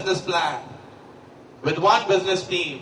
business plan with one business team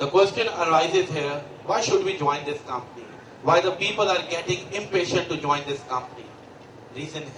The question arises here, why should we join this company? Why the people are getting impatient to join this company? Reason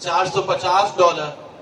$450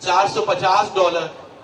$450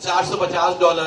$450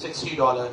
$60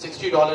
$60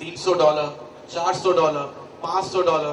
$300, $400, $500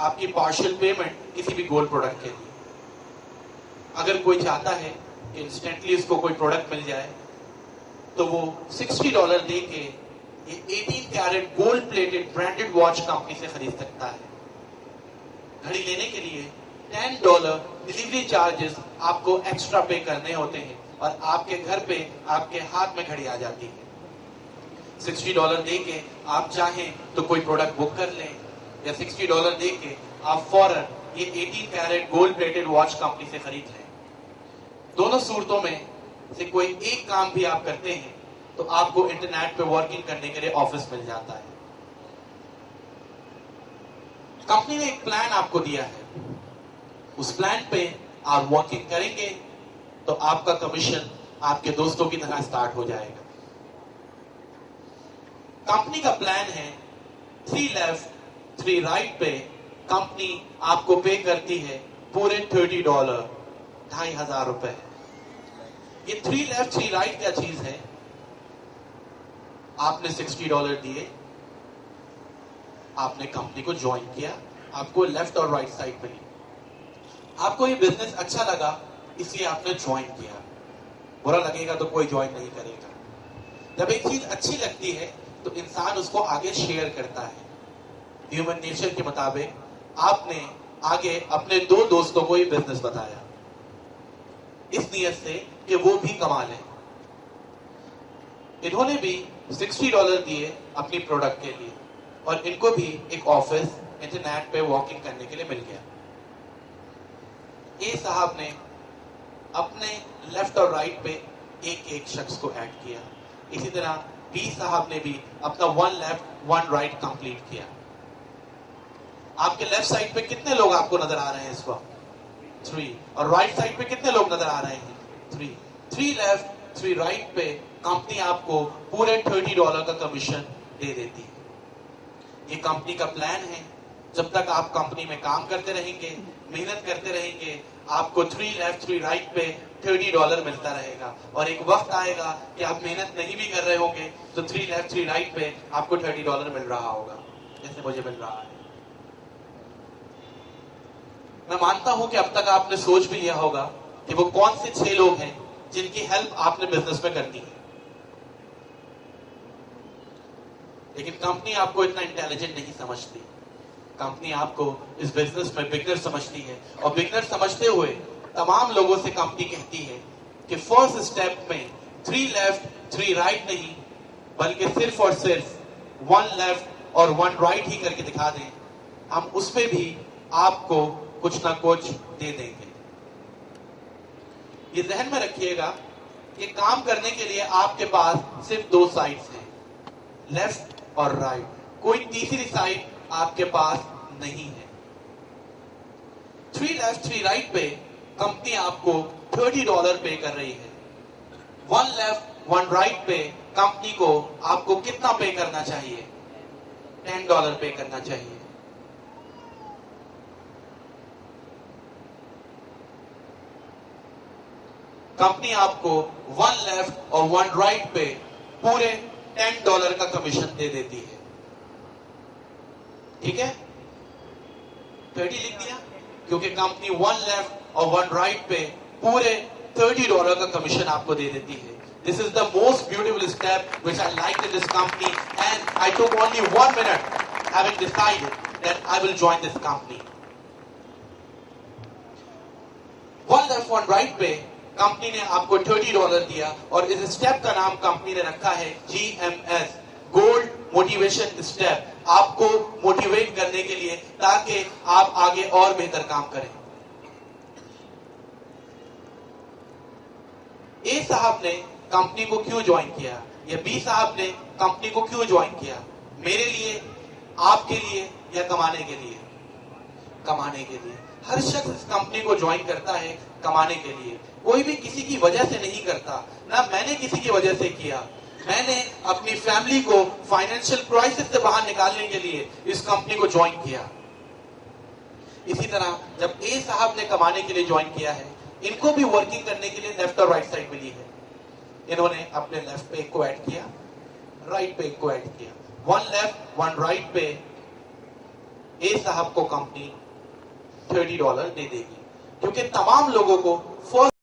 آپ کی partial payment کسی بھی gold product کے لیے. اگر کوئی چاہتا ہے کہ انسٹنٹلی اس کو کوئی پروڈکٹ مل جائے تو وہ $60 دے کے یہ 18 carat gold plated branded watch company سے خرید سکتا ہے. گھڑی لینے کے لیے $10 ڈلیوری چارجز آپ کو ایکسٹرا پے کرنے ہوتے ہیں اور آپ کے گھر پہ آپ کے ہاتھ میں گھڑی آ جاتی ہے. $60 دے کے آپ چاہیں تو کوئی پروڈکٹ بک کر لیں یا $60 دے کے آپ فوراً یہ 18 carat gold plated watch company سے خرید لیں. دونوں صورتوں میں سے کوئی ایک کام بھی آپ کرتے ہیں تو آپ کو انٹرنیٹ پہ ورکنگ کرنے کے لیے آفس مل جاتا ہے. کمپنی نے ایک پلان آپ کو دیا ہے, اس پلان پہ آپ ورکنگ کریں گے تو آپ کا کمیشن آپ کے دوستوں کی طرح سٹارٹ ہو جائے گا. کمپنی کا پلان ہے 3 لیفٹ 3 رائٹ پہ کمپنی آپ کو پے کرتی ہے پورے $30, $2,500. یہ 3 لیفٹ 3 رائٹ کیا چیز ہے؟ آپ نے $60 دیے, آپ نے کمپنی کو جوائن کیا, آپ کو لیفٹ اور رائٹ سائڈ ملی, آپ کو یہ بزنس اچھا لگا اس لیے آپ نے جوائن کیا. برا لگے گا تو کوئی جوائن نہیں کرے گا. جب ایک چیز اچھی لگتی ہے تو انسان اس کو آگے شیئر کرتا ہے. ہیومن نیچر کے مطابق آپ نے آگے اپنے 2 دوستوں کو یہ بزنس بتایا اس نیت سے کہ وہ بھی کما لیں. انہوں نے بھی $60 دیے اپنی پروڈکٹ کے لیے اور ان کو بھی ایک آفس انٹرنیٹ پہ واکنگ کرنے کے لیے مل گیا. اے صاحب نے اپنے لیفٹ اور رائٹ پہ ایک شخص کو ایڈ کیا. اسی طرح بی صاحب نے بھی اپنا 1 لیفٹ 1 رائٹ کمپلیٹ کیا. آپ کے لیفٹ سائڈ پہ کتنے لوگ آپ کو نظر آ رہے ہیں اس وقت؟ 3. اور رائٹ سائڈ پہ کتنے لوگ نظر آ رہے ہیں؟ 3. 3 لیفٹ 3 رائٹ پہ کمپنی آپ کو پورے $30 کا کمیشن دے دیتی ہے. یہ کمپنی کا پلان ہے. جب تک آپ کمپنی میں کام کرتے رہیں گے, محنت کرتے رہیں گے, آپ کو 3 لیفٹ 3 رائٹ پہ $30 ملتا رہے گا. اور ایک وقت آئے گا کہ آپ محنت نہیں بھی کر رہے ہوں گے تو 3 لیفٹ 3 رائٹ پہ آپ کو $30 مل رہا ہوگا جیسے مجھے مل رہا ہے. میں مانتا ہوں کہ اب تک آپ نے سوچ بھی لیا ہوگا کہ وہ کون سے 6 لوگ ہیں جن کی ہیلپ آپ نے بزنس میں کرنی ہے. لیکن کمپنی آپ کو اتنا انٹیلیجنٹ نہیں سمجھتی. کمپنی آپ کو اس بزنس میں بگنر سمجھتی ہے اور بگنر سمجھتے ہوئے تمام لوگوں سے کمپنی کہتی ہے کہ فرسٹ اسٹیپ میں 3 لیفٹ 3 رائٹ نہیں بلکہ صرف اور صرف 1 لیفٹ اور 1 رائٹ ہی کر کے دکھا دیں, ہم اس پہ بھی آپ کو کچھ نہ کچھ دے دیں گے. یہ ذہن میں رکھیے گا کہ کام کرنے کے لیے آپ کے پاس صرف 2 سائڈز ہیں, لیفٹ اور رائٹ. کوئی تیسری سائڈ آپ کے پاس نہیں ہے. 3 لیفٹ 3 رائٹ پہ کمپنی آپ کو $30 پے کر رہی ہے. 1 لیفٹ 1 رائٹ پہ کمپنی کو آپ کو کتنا پے کرنا چاہیے؟ $10 پے کرنا چاہیے. کمپنی آپ کو 1 لیفٹ اور 1 رائٹ پہ پورے $10 کا کمیشن دے دیتی ہے. ٹھیک ہے, 30 لکھ دیا کیونکہ کمپنی 1 لیفٹ اور 1 رائٹ پہ پورے $30 کا کمیشن آپ کو دے دیتی ہے. This is the most beautiful step which I liked in this company, and I took only 1 minute having decided that I will join this company. 1 left 1 right پہ company نے آپ کو $30 دیا اور اس اسٹیپ کا نام کمپنی نے رکھا ہے GMS, گولڈ موٹیویشن اسٹیپ. آپ کو موٹیویٹ کرنے کے لیے تاکہ آپ آگے اور بہتر کام کریں. اے صاحب نے کمپنی کو کیوں جوائن کیا یا بی صاحب نے کمپنی کو کیوں جوائن کیا؟ میرے لیے, آپ کے لیے یا کمانے کے لیے؟ کمانے کے لیے. ہر شخص اس کمپنی کو جوائن کرتا ہے کمانے کے لیے. کوئی بھی کسی کی وجہ سے نہیں کرتا. نہ میں نے کسی کی وجہ سے کیا. میں نے اپنی فیملی کو فائنینشیل کرائسس سے باہر نکالنے کے لیے اس کمپنی کو جوائن کیا. اسی طرح جب اے صاحب نے کمانے کے لیے جوائن کیا ہے, ان کو بھی ورکنگ کرنے کے لیے لیفٹ اور رائٹ سائڈ ملی ہے. انہوں نے اپنے لیفٹ پہ ایک کو ایڈ کیا, رائٹ پہ ایک کو ایڈ کیا. 1 لیفٹ 1 رائٹ پہ اے صاحب کو کمپنی $30 دے دے گی، کیونکہ تمام لوگوں کو فرسٹ